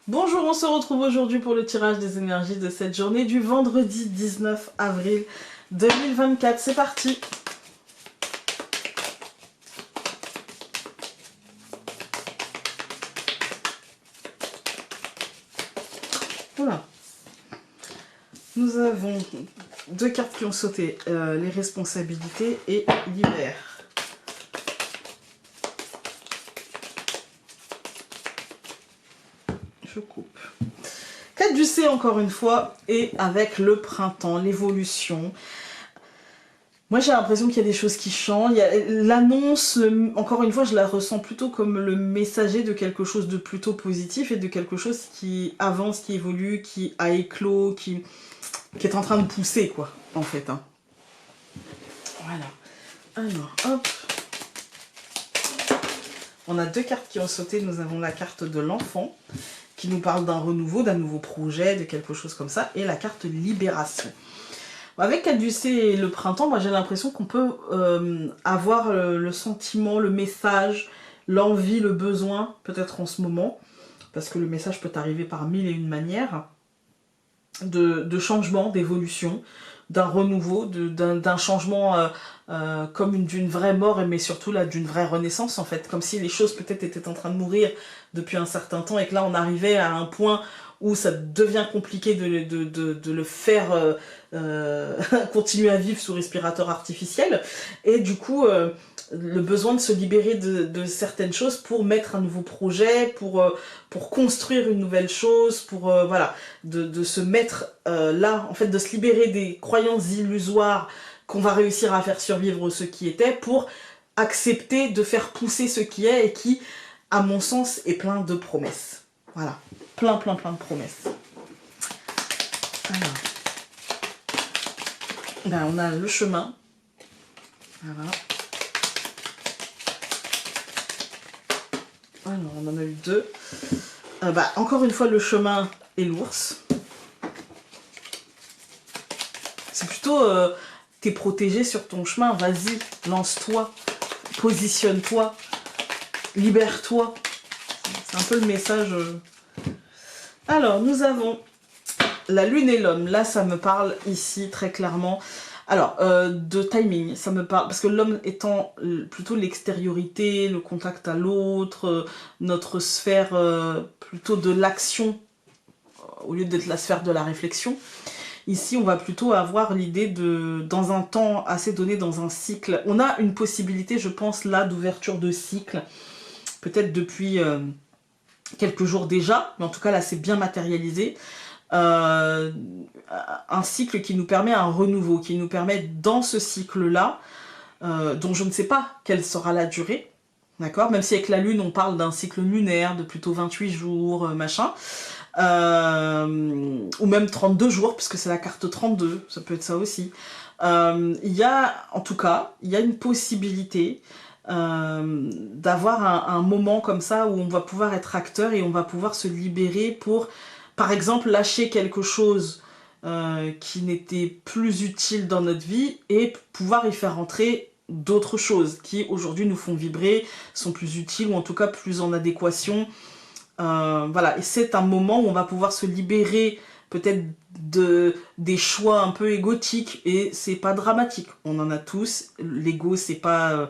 Bonjour, on se retrouve aujourd'hui pour le tirage des énergies de cette journée du vendredi 19 avril 2024. C'est parti. Voilà. Nous avons deux cartes qui ont sauté, les responsabilités et l'hiver. Je coupe. 4 du C encore une fois, et avec le printemps, l'évolution. Moi j'ai l'impression qu'il y a des choses qui changent. L'annonce, encore une fois, je la ressens plutôt comme le messager de quelque chose de plutôt positif et de quelque chose qui avance, qui évolue, qui a éclos, qui est en train de pousser, quoi, en fait. Hein. Voilà. Alors, hop. On a deux cartes qui ont sauté. Nous avons la carte de l'enfant, qui nous parle d'un renouveau, d'un nouveau projet, de quelque chose comme ça, et la carte libération. Avec Caducée et le printemps, moi j'ai l'impression qu'on peut avoir le sentiment, le message, l'envie, le besoin, peut-être en ce moment, parce que le message peut arriver par mille et une manières, de changement, d'évolution, d'un renouveau, d'un changement comme d'une vraie mort, mais surtout là d'une vraie renaissance en fait, comme si les choses peut-être étaient en train de mourir depuis un certain temps et que là on arrivait à un point où ça devient compliqué de le faire continuer à vivre sous respirateur artificiel, et du coup le besoin de se libérer de certaines choses pour mettre un nouveau projet, pour construire une nouvelle chose, pour voilà, de se mettre là, en fait de se libérer des croyances illusoires qu'on va réussir à faire survivre ce qui était, pour accepter de faire pousser ce qui est et qui, à mon sens, est plein de promesses. Voilà, plein de promesses. Alors, ben, on a le chemin. Voilà. Alors, on en a eu deux. Bah, encore une fois, le chemin et l'ours. C'est plutôt... t'es protégé sur ton chemin, vas-y, lance-toi, positionne-toi, libère-toi. C'est un peu le message. Alors, nous avons la lune et l'homme. Là, ça me parle ici très clairement. Alors, de timing, ça me parle, parce que l'homme étant plutôt l'extériorité, le contact à l'autre, notre sphère plutôt de l'action, au lieu d'être la sphère de la réflexion. Ici, on va plutôt avoir l'idée de, dans un temps assez donné, dans un cycle, on a une possibilité, je pense, là, d'ouverture de cycle, peut-être depuis quelques jours déjà, mais en tout cas, là, c'est bien matérialisé. Un cycle qui nous permet un renouveau, qui nous permet, dans ce cycle-là, dont je ne sais pas quelle sera la durée, d'accord, même si avec la lune, on parle d'un cycle lunaire de plutôt 28 jours, machin, ou même 32 jours, puisque c'est la carte 32, ça peut être ça aussi. Il y a, en tout cas, il y a une possibilité d'avoir un moment comme ça où on va pouvoir être acteur et on va pouvoir se libérer pour, par exemple, lâcher quelque chose qui n'était plus utile dans notre vie et pouvoir y faire entrer d'autres choses qui aujourd'hui nous font vibrer, sont plus utiles ou en tout cas plus en adéquation. Voilà, et c'est un moment où on va pouvoir se libérer peut-être des choix un peu égotiques, et c'est pas dramatique, on en a tous, l'ego c'est pas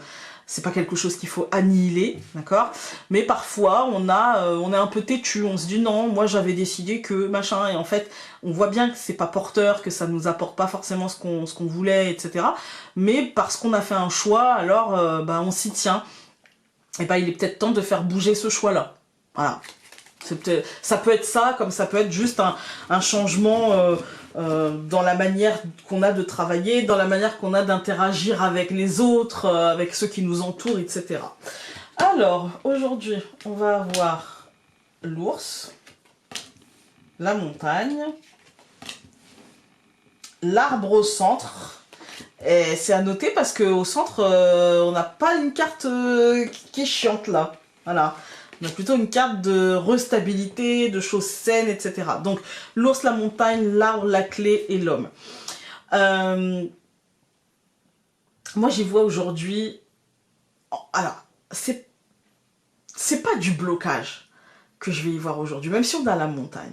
quelque chose qu'il faut annihiler, d'accord, mais parfois on est un peu têtu, on se dit non, moi j'avais décidé que machin, et en fait on voit bien que c'est pas porteur, que ça nous apporte pas forcément ce qu'on voulait, etc., mais parce qu'on a fait un choix, alors bah, on s'y tient, et bah il est peut-être temps de faire bouger ce choix là, voilà. Ça peut être ça, comme ça peut être juste un changement dans la manière qu'on a de travailler, dans la manière qu'on a d'interagir avec les autres, avec ceux qui nous entourent, etc. Alors, aujourd'hui, on va avoir l'ours, la montagne, l'arbre au centre. Et c'est à noter parce qu'au centre, on n'a pas une carte qui est chiante là. Voilà. On a plutôt une carte de restabilité, de choses saines, etc. Donc, l'ours, la montagne, l'arbre, la clé et l'homme. Moi, j'y vois aujourd'hui... Alors, c'est pas du blocage. que je vais y voir aujourd'hui, même si on a la montagne.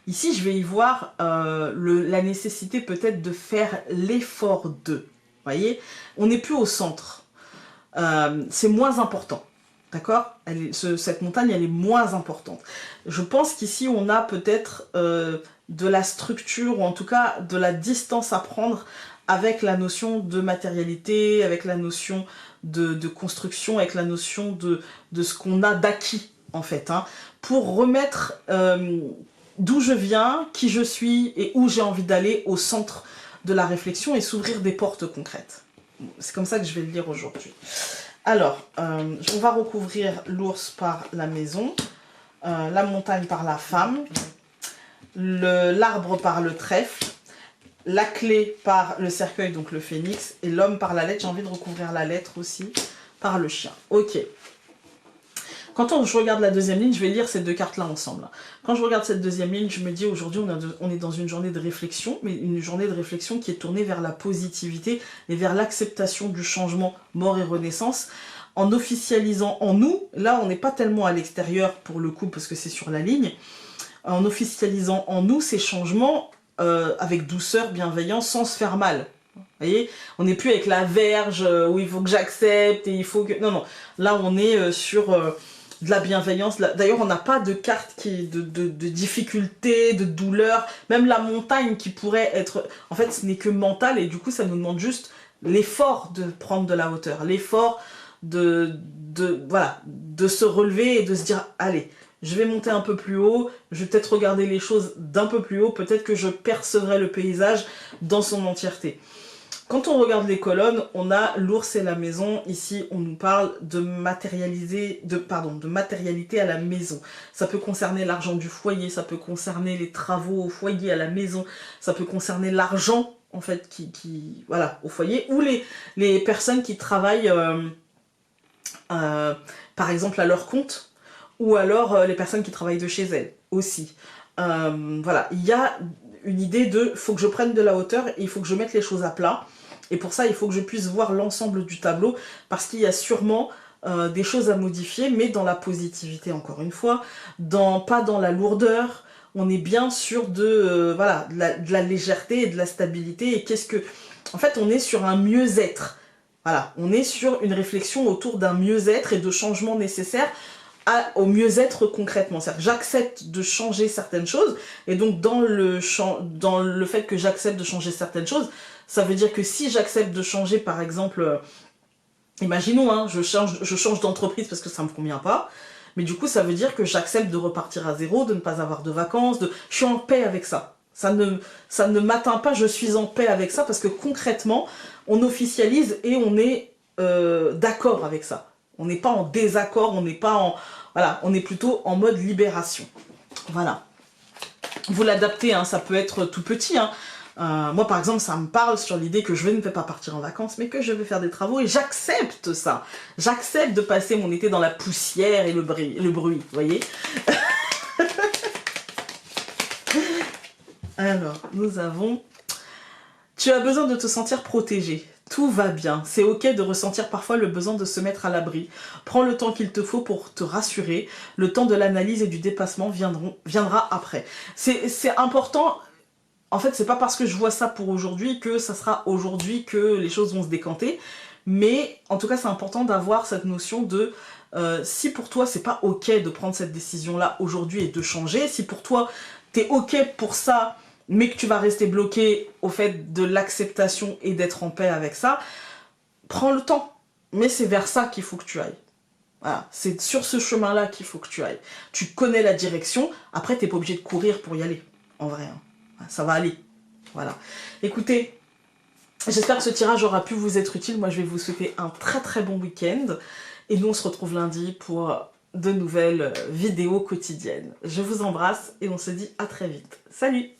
Ici, je vais y voir la nécessité peut-être de faire l'effort de. Vous voyez, on n'est plus au centre. C'est moins important. D'accord? Cette montagne, elle est moins importante. Je pense qu'ici, on a peut-être de la structure, ou en tout cas de la distance à prendre avec la notion de matérialité, avec la notion de construction, avec la notion de ce qu'on a d'acquis, en fait, hein, pour remettre d'où je viens, qui je suis et où j'ai envie d'aller au centre de la réflexion et s'ouvrir des portes concrètes. C'est comme ça que je vais le lire aujourd'hui. Alors, on va recouvrir l'ours par la maison, la montagne par la femme, l'arbre par le trèfle, la clé par le cercueil, donc le phénix, et l'homme par la lettre. J'ai envie de recouvrir la lettre aussi par le chien. Ok. Quand je regarde la deuxième ligne, je vais lire ces deux cartes-là ensemble. Quand je regarde cette deuxième ligne, je me dis aujourd'hui, on est dans une journée de réflexion, mais une journée de réflexion qui est tournée vers la positivité et vers l'acceptation du changement, mort et renaissance, en officialisant en nous, là on n'est pas tellement à l'extérieur pour le coup, parce que c'est sur la ligne, en officialisant en nous ces changements avec douceur, bienveillance, sans se faire mal. Vous voyez, on n'est plus avec la verge où il faut que j'accepte et il faut que... Non, non, là on est sur... de la bienveillance. D'ailleurs, on n'a pas de carte de difficulté, de douleur. Même la montagne qui pourrait être... En fait, ce n'est que mental et du coup, ça nous demande juste l'effort de prendre de la hauteur. L'effort voilà, de se relever et de se dire, allez, je vais monter un peu plus haut, je vais peut-être regarder les choses d'un peu plus haut, peut-être que je percevrai le paysage dans son entièreté. Quand on regarde les colonnes, on a l'ours et la maison. Ici, on nous parle de matérialité à la maison. Ça peut concerner l'argent du foyer, ça peut concerner les travaux au foyer, à la maison, ça peut concerner l'argent, en fait, voilà, au foyer, ou les personnes qui travaillent, par exemple, à leur compte, ou alors les personnes qui travaillent de chez elles, aussi. Voilà, il y a une idée de « faut que je prenne de la hauteur et il faut que je mette les choses à plat ». Et pour ça, il faut que je puisse voir l'ensemble du tableau, parce qu'il y a sûrement des choses à modifier, mais dans la positivité, encore une fois, pas dans la lourdeur. On est bien sûr de la légèreté et de la stabilité. Et en fait, on est sur un mieux-être. Voilà, on est sur une réflexion autour d'un mieux-être et de changements nécessaires au mieux-être concrètement. C'est-à-dire que j'accepte de changer certaines choses, et donc dans le fait que j'accepte de changer certaines choses, ça veut dire que si j'accepte de changer, par exemple, imaginons, hein, je change d'entreprise parce que ça me convient pas, mais du coup ça veut dire que j'accepte de repartir à zéro, de ne pas avoir de vacances, je suis en paix avec ça. Ça ne m'atteint pas, je suis en paix avec ça, parce que concrètement, on officialise et on est d'accord avec ça. On n'est pas en désaccord, on n'est pas en... Voilà, on est plutôt en mode libération. Voilà. Vous l'adaptez, hein, ça peut être tout petit, hein. Moi, par exemple, ça me parle sur l'idée que je ne vais pas partir en vacances, mais que je vais faire des travaux, et j'accepte ça. J'accepte de passer mon été dans la poussière et le bruit, vous voyez. Alors, nous avons... Tu as besoin de te sentir protégé. Tout va bien. C'est ok de ressentir parfois le besoin de se mettre à l'abri. Prends le temps qu'il te faut pour te rassurer. Le temps de l'analyse et du dépassement viendra après. C'est important... En fait, c'est pas parce que je vois ça pour aujourd'hui que ça sera aujourd'hui que les choses vont se décanter. Mais en tout cas, c'est important d'avoir cette notion de... si pour toi, c'est pas ok de prendre cette décision-là aujourd'hui et de changer, si pour toi, t'es ok pour ça, mais que tu vas rester bloqué au fait de l'acceptation et d'être en paix avec ça, prends le temps. Mais c'est vers ça qu'il faut que tu ailles. Voilà, c'est sur ce chemin-là qu'il faut que tu ailles. Tu connais la direction, après, t'es pas obligé de courir pour y aller, en vrai, hein. Ça va aller. Voilà. Écoutez, j'espère que ce tirage aura pu vous être utile. Moi, je vais vous souhaiter un très très bon week-end. Et nous, on se retrouve lundi pour de nouvelles vidéos quotidiennes. Je vous embrasse et on se dit à très vite. Salut!